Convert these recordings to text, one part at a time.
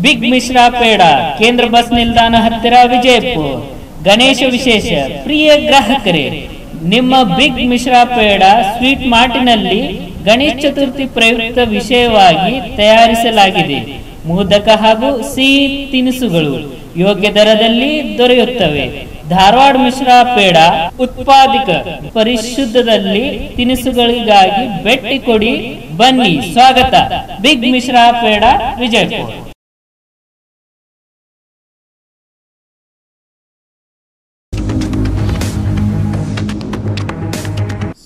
Big Mishra peda ಕೇಂದ್ರ bus ನಿಲ್ದಾಣ ಹತ್ತಿರ ವಿಜಯಪುರ. ಗಣೇಶ ವಿಶೇಷ ಪ್ರಿಯ ಗ್ರಾಹಕರೇ, ನಿಮ್ಮ ಬಿಗ್ ಮಿಶ್ರಾ ಪೇಡ ಸ್ವೀಟ್ ಮಾರ್ಟಿನಲ್ಲಿ ಗಣೇಶ ಚತುರ್ಥಿ ಪ್ರಯುಕ್ತ ವಿಷಯವಾಗಿ ತಯಾರಿಸಲಾಗಿದೆ. ಮೋದಕ ಹಾಗೂ ಸಿಹಿ ತಿನಿಸುಗಳು ಯೋಗ್ಯ ದರದಲ್ಲಿ ದೊರೆಯುತ್ತವೆ. ಧಾರವಾಡ ಮಿಶ್ರಾ ಪೇಡ ಉತ್ಪಾದಕ ಪರಿಶುದ್ಧದಲ್ಲಿ ತಿನಿಸುಗಳಿಗಾಗಿ ಭೇಟಿ ಕೊಡಿ. ಬನ್ನಿ. ಸ್ವಾಗತ. ಬಿಗ್ ಮಿಶ್ರಾ ಪೇಡ, ವಿಜಯಪುರ.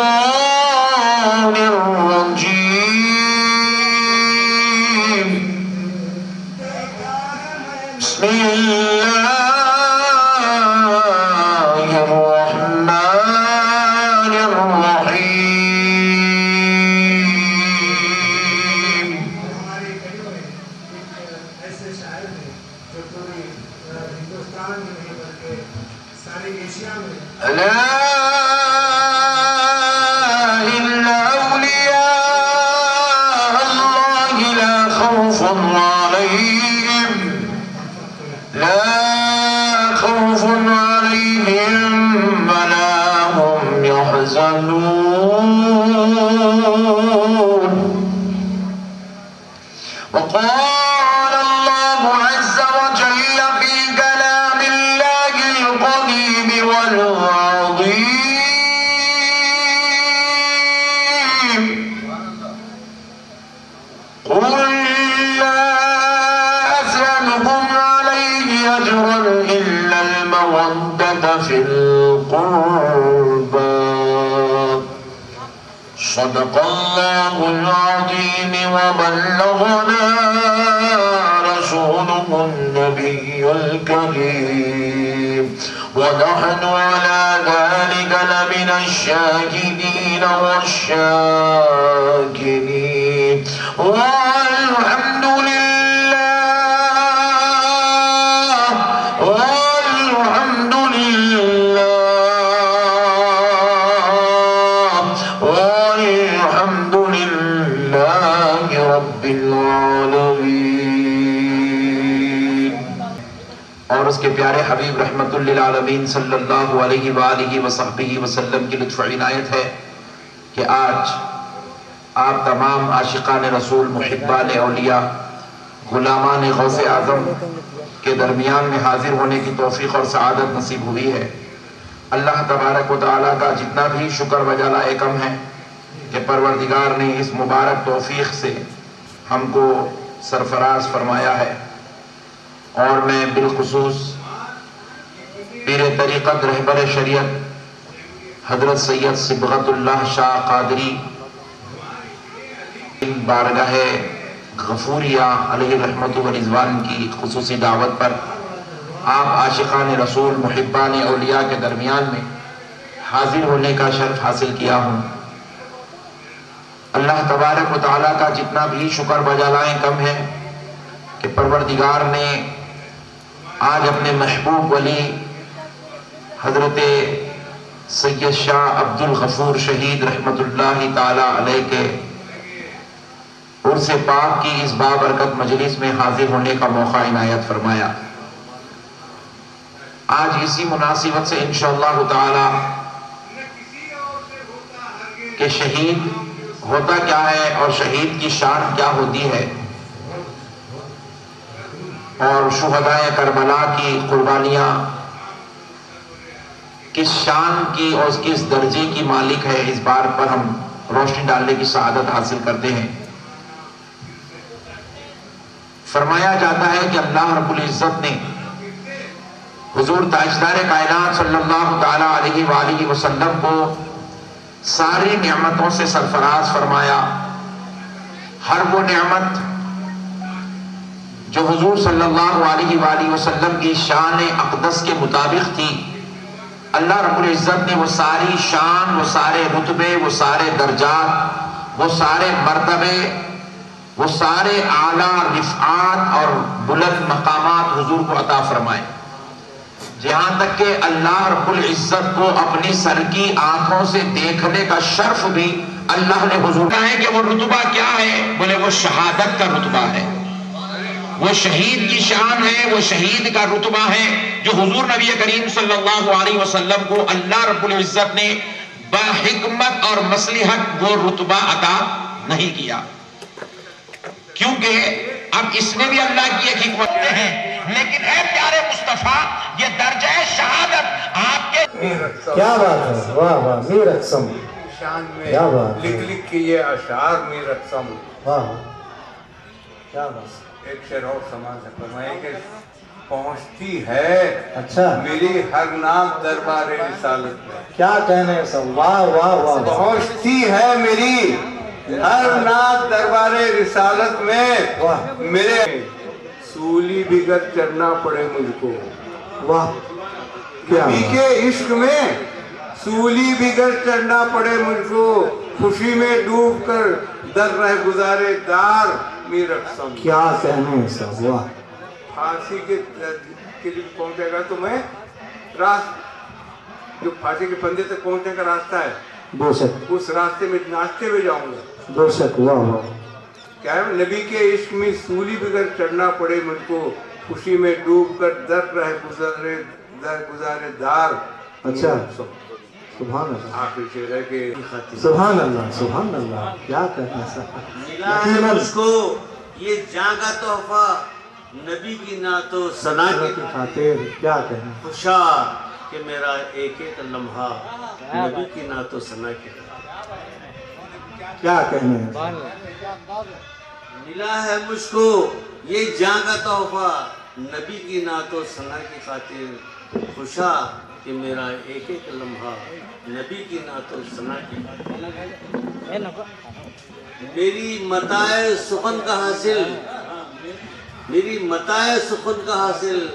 الشيطان الرجيم قل لا أسألكم عليه أجرا إلا المودة في القربى صدق الله العظيم وبلغنا رسوله النبي الكريم ونحن على ذلك لمن الشاهدين والشاكرين والحمد لله والحمد لله والحمد لله رب العالمين. اور اس کے پیارے حبیب رحمت للعالمین صلی اللہ علیہ وآلہ وصحبہ وسلم کی لطف عنایت ہے کہ آج آپ تمام عاشقان رسول، محبان اولیاء، غلامان غوث اعظم کے درمیان میں حاضر ہونے کی توفیق اور سعادت نصیب ہوئی ہے. اللہ تبارک و تعالیٰ کا جتنا بھی شکر و جلائے کم ہے کہ پروردگار نے اس مبارک توفیق سے ہم کو سرفراز فرمایا ہے. اور میں بالخصوص پیر طریقت رہبر شریعت حضرت سید صبغت اللہ شاہ قادری بارگاہ غفوریہ علیہ رحمت و رضوان کی خصوصی دعوت پر آپ عاشقان رسول، محبان اولیاء کے درمیان میں حاضر ہونے کا شرف حاصل کیا ہوں. اللہ تبارک و تعالیٰ کا جتنا بھی شکر بجالائیں کم ہے کہ پروردگار نے آج اپنے محبوب ولی حضرت سید شاہ عبد الغفور شہید رحمت اللہ تعالی علیہ کے عرس پاک کی اس بابرکت مجلس میں حاضر ہونے کا موقع عنایت فرمایا. آج اسی مناسبت سے انشاءاللہ تعالی کہ شہید ہوتا کیا ہے اور شہید کی شان کیا ہوتی ہے اور شہدائے کربلا کی قربانیاں کس شان کی اور کس درجے کی مالک ہے، اس بار پر ہم روشنی ڈالنے کی سعادت حاصل کرتے ہیں. فرمایا جاتا ہے کہ اللہ رب العزت نے حضور تاجدار کائنات صلی اللہ تعالی علیہ وآلہ وسلم کو ساری نعمتوں سے سرفراز فرمایا. ہر وہ نعمت جو حضور صلی اللہ علیہ وآلہ وسلم کی شان اقدس کے مطابق تھی، اللہ رب العزت نے وہ ساری شان، وہ سارے رتبے، وہ سارے درجات، وہ سارے مرتبے، وہ سارے اعلیٰ رفعات اور بلند مقامات حضور کو عطا فرمائے. جہاں تک کہ اللہ رب العزت کو اپنی سر کی آنکھوں سے دیکھنے کا شرف بھی اللہ نے حضور کہا ہے کہ وہ رتبہ کیا ہے؟ بولے وہ شہادت کا رتبہ ہے، وہ شہید کی شان ہے، وہ شہید کا رتبہ ہے جو حضور نبی کریم صلی اللہ علیہ وسلم کو اللہ رب العزت نے بحکمت اور مصلحت وہ رتبہ عطا نہیں کیا. کیونکہ اب اس میں بھی اللہ کی ایک حکمت ہے. لیکن اے پیارے مصطفیٰ، یہ درجہ شہادت آپ کے کیا بات ہے، واہ واہ، میر اقسم شان میں کیا بات ہے. لکھ کے یہ اشعار میر اقسم. واہ کیا بات. ایک شعر اور سمان سے فرمائے کہ پہنچتی ہے اچھا میری ہر نام دربار رسالت میں. کیا کہنے سب، واہ واہ واہ. پہنچتی ہے میری ہر نام دربار رسالت میں. واہ میرے سولی بگر چڑھنا پڑے مجھ کو. واہ کیا نبی کے عشق میں سولی بگر چڑھنا پڑے مجھ کو، خوشی میں ڈوب کر در رہ گزارے دار میر اقسم. کیا کہنے سب، واہ. پھانسی کے لیے پہنچے گا تو میں جو پھانسی کے پندے تک پہنچنے کا راستہ ہے، بے شک اس راستے میں ناچتے ہوئے جاؤں گا. بے شک. واہ واہ. کیا ہے؟ نبی کے عشق میں سولی بگر چڑھنا پڑے مجھ کو، خوشی میں ڈوب کر در رہ گزارے دار. اچھا سبحان اللہ. آخر شعر ہے کہ سبحان اللہ سبحان اللہ. کیا کہنے سب. ملا ہے مجھ کو یہ جاں کا تحفہ، نبی کی نعت و ثنا کی خاطر. کیا کہنے. خوشا کہ میرا ایک ایک لمحہ نبی کی نعت و ثنا کی. کیا کہنے. ملا ہے مجھ کو یہ جاں کا تحفہ نبی کی نعت و ثنا کی خاطر، خوشا کہ میرا ایک ایک لمحہ نبی کی نعت و ثنا کی خاطر، میری متاع سخن کا حاصل، میری متاع سخن کا حاصل،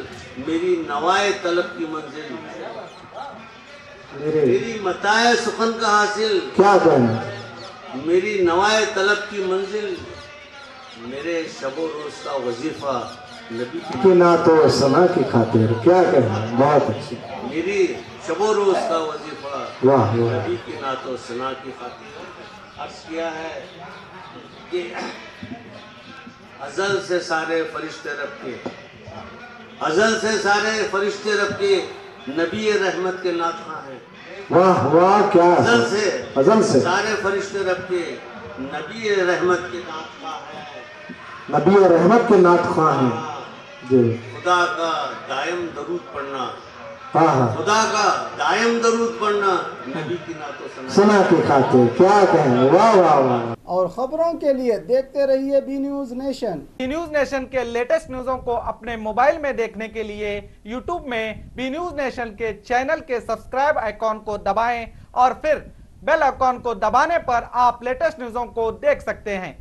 میری نوائے طلب کی منزل، میری متاع سخن کا حاصل، کیا کہیں میری نوائے طلب کی منزل، میرے شب و روز کا وظیفہ نبی کی نعت و ثنا کی خاطر، کیا کہیں، بہت اچھی، میری شب و روز کا وظیفہ واہ واہ، نبی کی نعت و ثنا کی خاطر۔ عرض کیا ہے کہ ازل سے سارے فرشتے رب کے، ازل سے سارے فرشتے رب کے نبی رحمت کے نعت خواں ہیں، واہ واہ، کیا ازل سے سارے فرشتے رب کے نبی رحمت کے نعت خواں ہیں، نبی رحمت کے نعت خواں ہیں جی، خدا کا دائم درود پڑھنا، ہاں ہاں، خدا کا دائم درود پڑھنا نبی کی نعت و ثنا کی خاطر، کیا کہیں، واہ واہ واہ۔ اور خبروں کے لیے دیکھتے رہیے B News Nation. B News Nation کے لیٹسٹ نیوزوں کو اپنے موبائل میں دیکھنے کے لیے یوٹیوب میں بی نیوز نیشن کے چینل کے سبسکرائب آئیکن کو دبائیں اور پھر بیل آئیکن کو دبانے پر آپ لیٹسٹ نیوزوں کو دیکھ سکتے ہیں۔